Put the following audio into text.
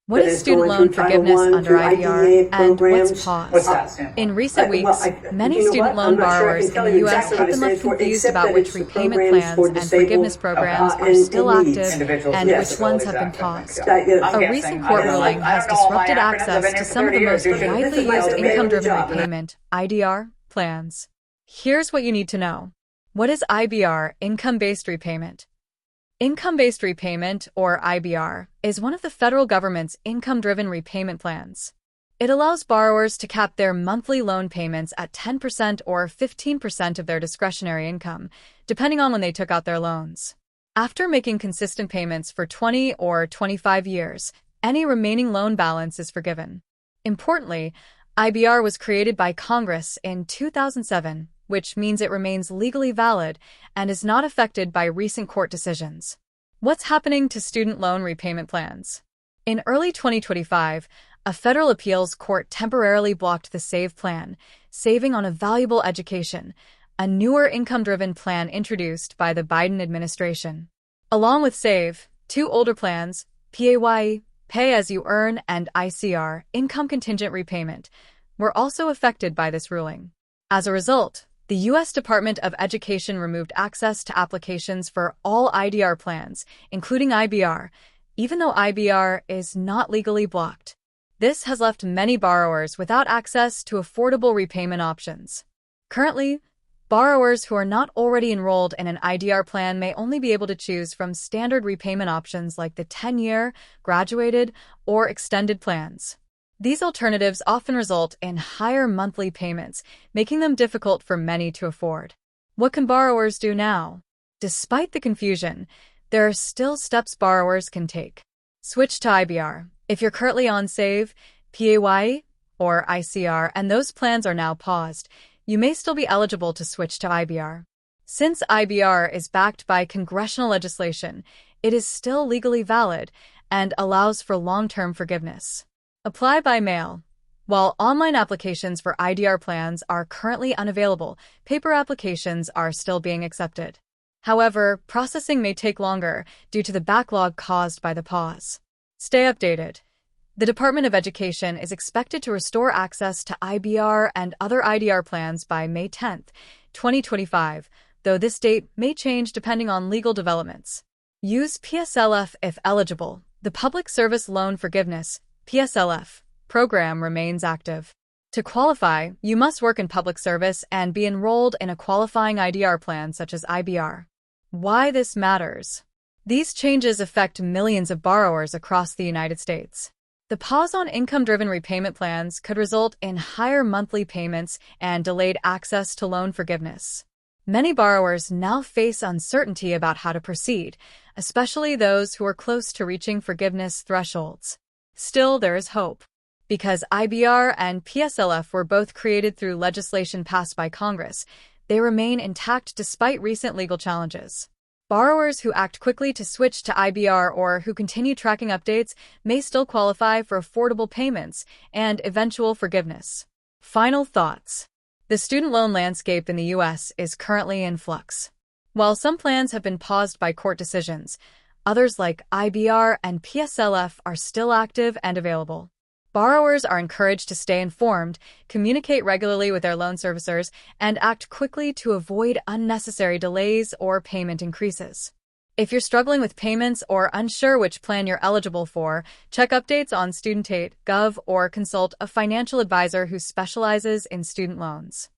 What is student loan forgiveness under IBR, and what's paused? In recent weeks, many student loan borrowers in the U.S. have been left confused about which repayment plans and forgiveness programs are still active and which ones have been paused. A recent court ruling has disrupted access to some of the most widely used income-driven repayment (IDR) plans. Here's what you need to know. What is IBR, income-based repayment? Income-based repayment, or IBR, is one of the federal government's income-driven repayment plans. It allows borrowers to cap their monthly loan payments at 10% or 15% of their discretionary income, depending on when they took out their loans. After making consistent payments for 20 or 25 years, any remaining loan balance is forgiven. Importantly, IBR was created by Congress in 2007, which means it remains legally valid and is not affected by recent court decisions. What's happening to student loan repayment plans? In early 2025, a federal appeals court temporarily blocked the SAVE plan, Saving on a Valuable Education, a newer income-driven plan introduced by the Biden administration. Along with SAVE, two older plans, PAYE, Pay As You Earn, and ICR, Income Contingent Repayment, were also affected by this ruling. As a result, the U.S. Department of Education removed access to applications for all IDR plans, including IBR, even though IBR is not legally blocked. This has left many borrowers without access to affordable repayment options. Currently, borrowers who are not already enrolled in an IDR plan may only be able to choose from standard repayment options like the 10-year, graduated, or extended plans. These alternatives often result in higher monthly payments, making them difficult for many to afford. What can borrowers do now? Despite the confusion, there are still steps borrowers can take. Switch to IBR. If you're currently on SAVE, PAYE, or ICR, and those plans are now paused, you may still be eligible to switch to IBR. Since IBR is backed by congressional legislation, it is still legally valid and allows for long-term forgiveness. Apply by mail. While online applications for IDR plans are currently unavailable, paper applications are still being accepted. However, processing may take longer due to the backlog caused by the pause. Stay updated. The Department of Education is expected to restore access to IBR and other IDR plans by May 10, 2025, though this date may change depending on legal developments. Use PSLF if eligible. The Public Service Loan Forgiveness (PSLF) program remains active. To qualify, you must work in public service and be enrolled in a qualifying IDR plan such as IBR. Why this matters? These changes affect millions of borrowers across the United States. The pause on income-driven repayment plans could result in higher monthly payments and delayed access to loan forgiveness. Many borrowers now face uncertainty about how to proceed, especially those who are close to reaching forgiveness thresholds. Still, there is hope. Because IBR and PSLF were both created through legislation passed by Congress, they remain intact despite recent legal challenges. Borrowers who act quickly to switch to IBR or who continue tracking updates may still qualify for affordable payments and eventual forgiveness. Final thoughts. The student loan landscape in the U.S. is currently in flux. While some plans have been paused by court decisions, others like IBR and PSLF are still active and available. Borrowers are encouraged to stay informed, communicate regularly with their loan servicers, and act quickly to avoid unnecessary delays or payment increases. If you're struggling with payments or unsure which plan you're eligible for, check updates on StudentAid.gov or consult a financial advisor who specializes in student loans.